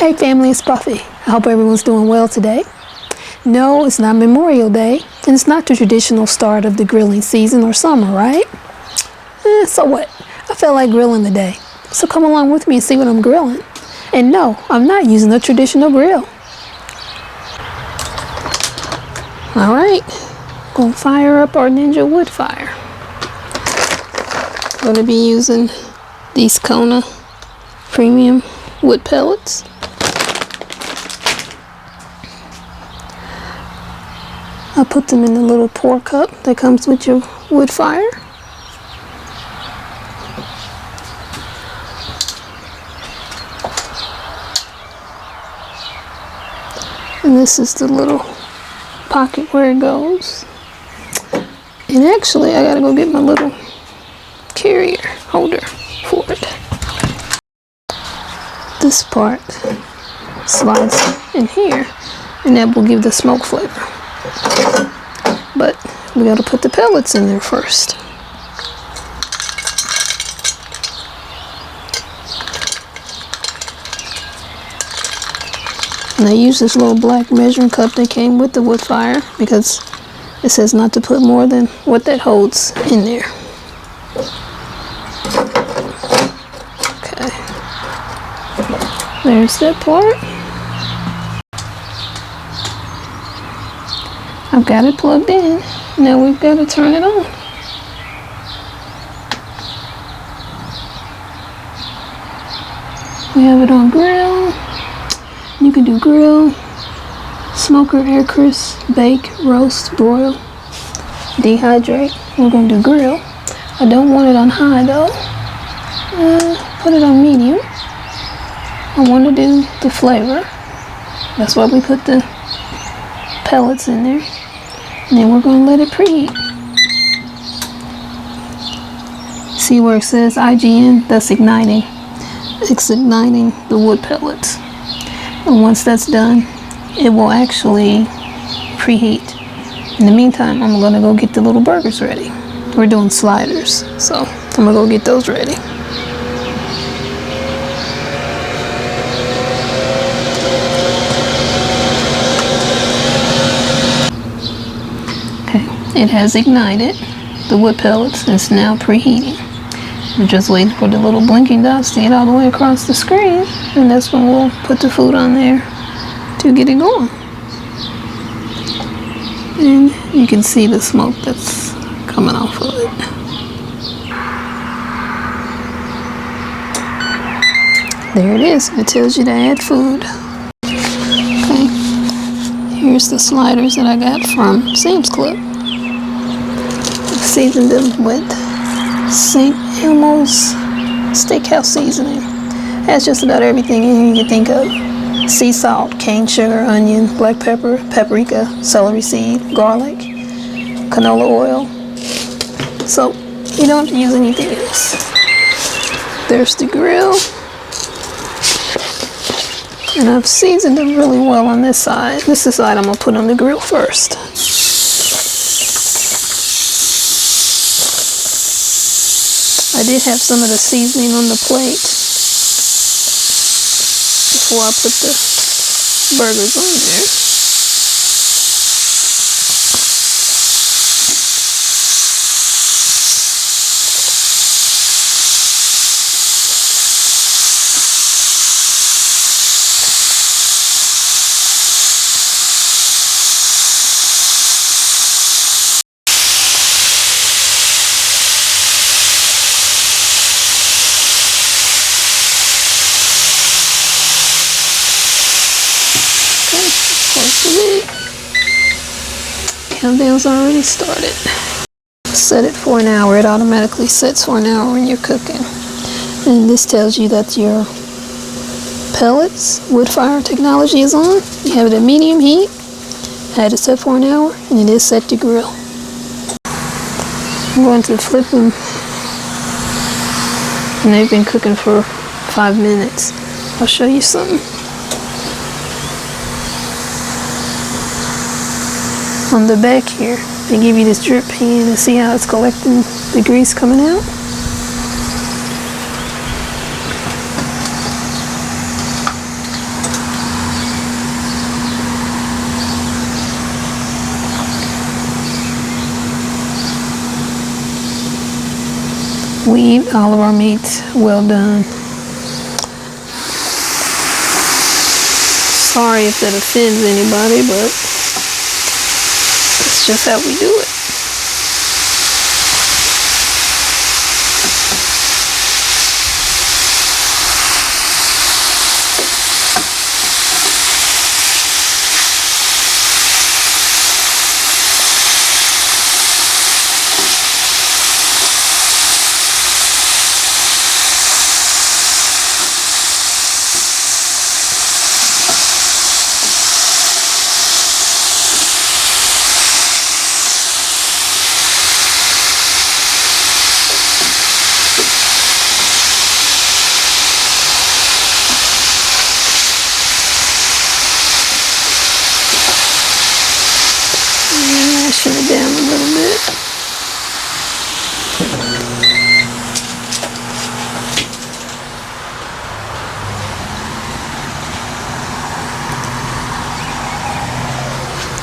Hey family, it's Buffy. I hope everyone's doing well today. No, it's not Memorial Day, and it's not the traditional start of the grilling season or summer, right? So what? I felt like grilling today. So come along with me and see what I'm grilling. And no, I'm not using a traditional grill. Alright, gonna fire up our Ninja Woodfire. Gonna be using these Kona premium wood pellets. I put them in the little pour cup that comes with your wood fire. And this is the little pocket where it goes. And actually, I gotta go get my little carrier holder for it. This part slides in here, and that will give the smoke flavor. But we gotta put the pellets in there first. And I use this little black measuring cup that came with the wood fire because it says not to put more than what that holds in there. Okay. There's that part. I've got it plugged in. Now we've got to turn it on. We have it on grill. You can do grill, smoker, air crisp, bake, roast, broil, dehydrate. We're going to do grill. I don't want it on high though. Put it on medium. I want to do the flavor. That's why we put the pellets in there. And then we're going to let it preheat. See where it says IGN? That's igniting. It's igniting the wood pellets. And once that's done, it will actually preheat. In the meantime, I'm going to go get the little burgers ready. We're doing sliders, so I'm going to go get those ready. It has ignited the wood pellets and it's now preheating. We're just waiting for the little blinking dots to get all the way across the screen, and that's when we'll put the food on there to get it going. And you can see the smoke that's coming off of it. There it is. It tells you to add food. Okay. Here's the sliders that I got from Sam's Club. Seasoned them with St. Elmo's steakhouse seasoning. Has just about everything in here you can think of. Sea salt, cane sugar, onion, black pepper, paprika, celery seed, garlic, canola oil. So you don't have to use anything else. There's the grill. And I've seasoned them really well on this side. This is the side I'm going to put on the grill first. I did have some of the seasoning on the plate before I put the burgers on there. Countdown's already started. Set it for an hour. It automatically sets for an hour when you're cooking. And this tells you that your pellets, wood fire technology is on. You have it at medium heat. I had it set for an hour, and it is set to grill. I'm going to flip them. And they've been cooking for 5 minutes. I'll show you something. On the back here, they give you this drip pan and see how it's collecting the grease coming out. We eat all of our meats well done. Sorry if that offends anybody, but it's just how we do it. Mashing it down a little bit.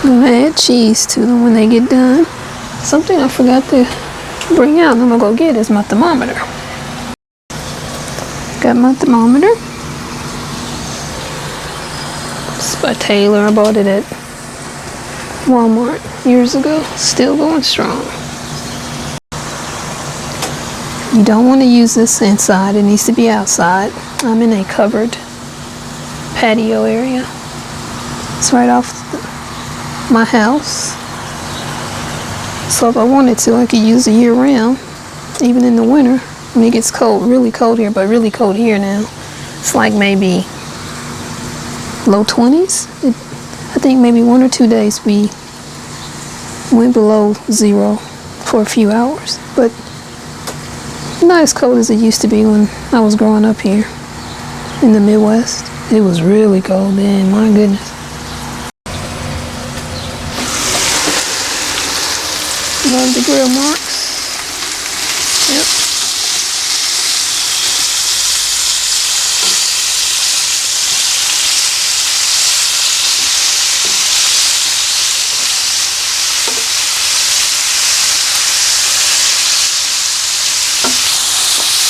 I'm gonna add cheese to them when they get done. Something I forgot to bring out and I'm gonna go get is my thermometer. Got my thermometer. It's by Taylor. I bought it at Walmart years ago. Still going strong. You don't want to use this inside. It needs to be outside. I'm in a covered patio area. It's right off my house. So if I wanted to, I could use it year round, even in the winter when it gets cold, really cold here, but really cold here now. It's like maybe low 20s. I think maybe 1 or 2 days we went below zero for a few hours, but not as cold as it used to be when I was growing up here in the Midwest. It was really cold then, my goodness. Love the grill marks. Yep.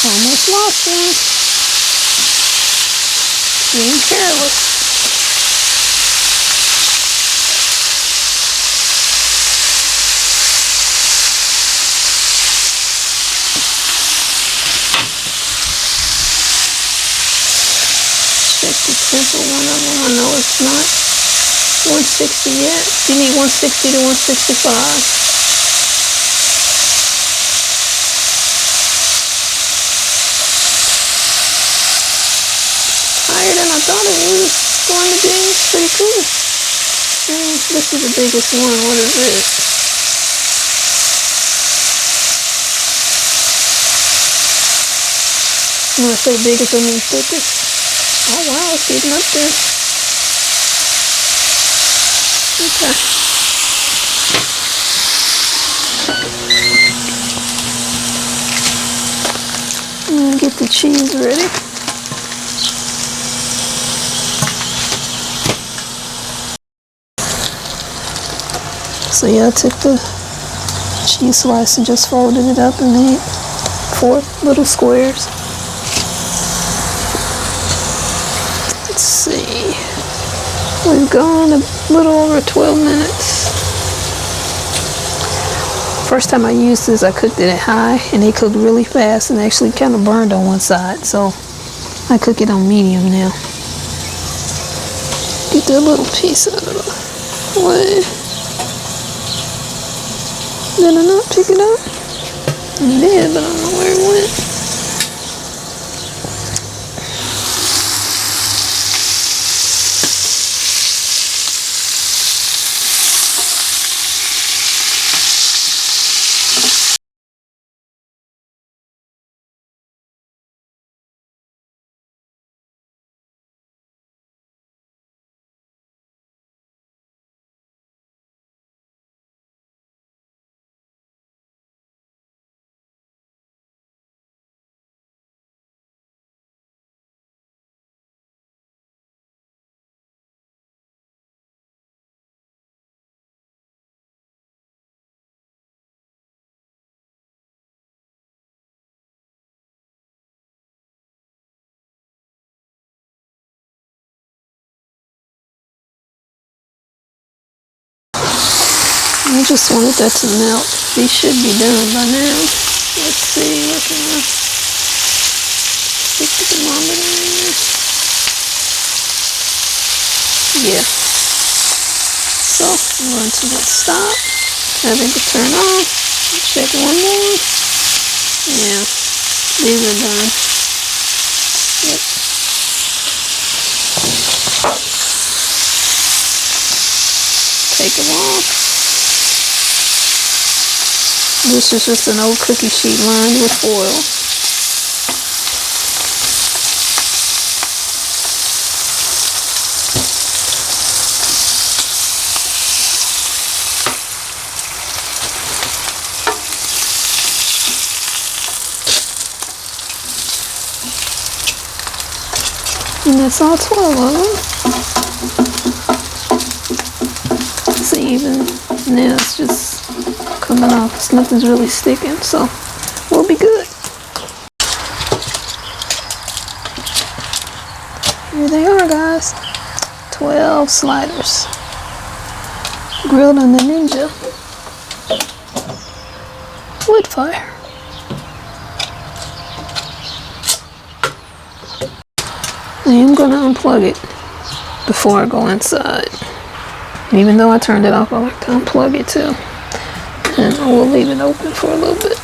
Almost lost one. Being careless. Check the simple one of them. I know it's not 160 yet. You need 160 to 165. Higher than I thought it was going to be. It's pretty cool. This is the biggest one. What is it? When I say biggest, I mean thickest. Oh wow, it's getting up there. Okay. I'm gonna get the cheese ready. So yeah, I took the cheese slice and just folded it up and made 4 little squares. Let's see. We've gone a little over 12 minutes. First time I used this, I cooked it at high and it cooked really fast and actually kind of burned on one side. So I cook it on medium now. Get that little piece out of the way. Did I not pick it up? I did, but I don't know where it went. I just wanted that to melt. These should be done by now. Let's see, where can I stick the thermometer in there? Yeah. So I'm going to hit stop, have it to turn off, check one more. Yeah, these are done. Yep. Take them off. This is just an old cookie sheet lined with foil. And that's all 12 of them. See, even now it's just coming off. Nothing's really sticking, so we'll be good. Here they are, guys. 12 sliders. Grilled on the Ninja Woodfire. I am going to unplug it before I go inside. Even though I turned it off, I like to unplug it too. And I will leave it open for a little bit.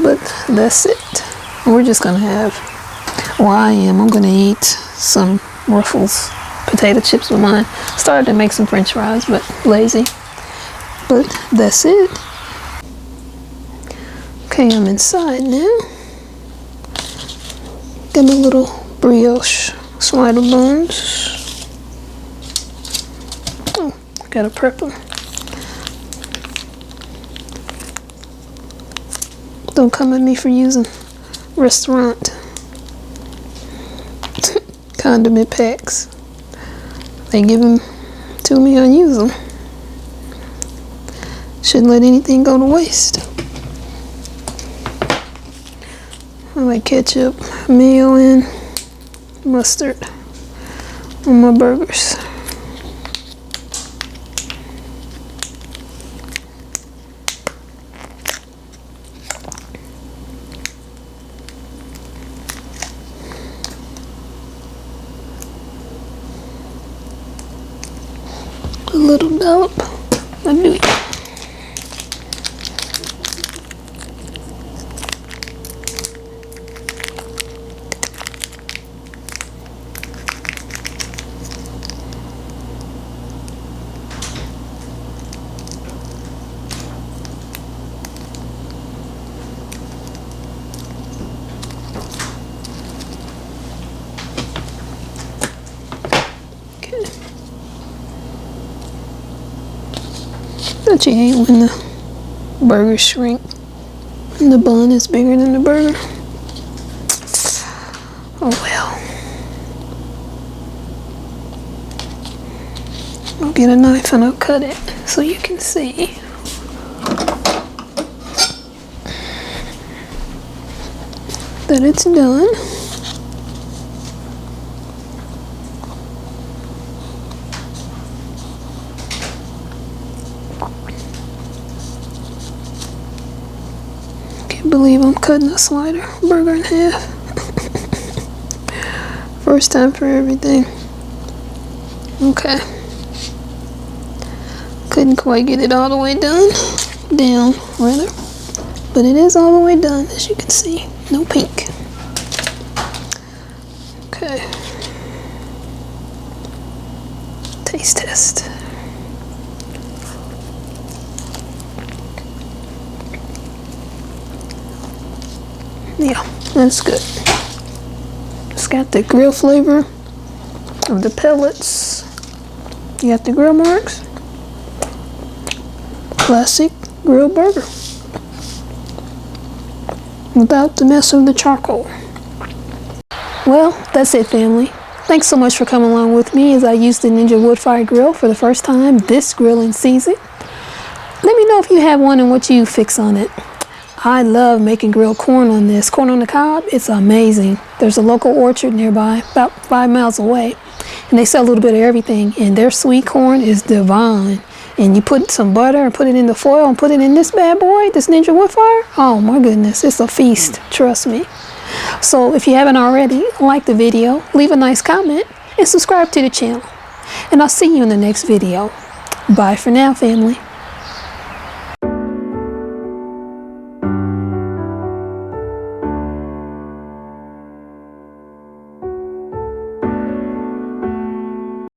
But that's it. We're just going to have, I'm going to eat some Ruffles potato chips with mine. Started to make some french fries, but lazy. But that's it. Okay, I'm inside now. Got my little brioche slider buns. Oh, gotta prep them. Don't come at me for using restaurant condiment packs. They give them to me, I use them. Shouldn't let anything go to waste. I like ketchup, mayo, and mustard on my burgers. A little dollop of New York. But you hate when the burgers shrink and the bun is bigger than the burger. Oh well. I'll get a knife and I'll cut it so you can see. That it's done. Believe I'm cutting a slider burger in half. First time for everything. Okay. Couldn't quite get it all the way down, rather. But it is all the way done, as you can see. No pink. Okay. Taste test. Yeah, that's good. It's got the grill flavor of the pellets. You got the grill marks. Classic grill burger. Without the mess of the charcoal. Well, that's it, family. Thanks so much for coming along with me as I use the Ninja Woodfire grill for the first time this grilling season. Let me know if you have one and what you fix on it. I love making grilled corn on this. Corn on the cob, it's amazing. There's a local orchard nearby, about 5 miles away, and they sell a little bit of everything, and their sweet corn is divine. and you put some butter and put it in the foil and put it in this bad boy, this Ninja Woodfire, oh my goodness, it's a feast, trust me. So if you haven't already, like the video, leave a nice comment, and subscribe to the channel. And I'll see you in the next video. Bye for now, family.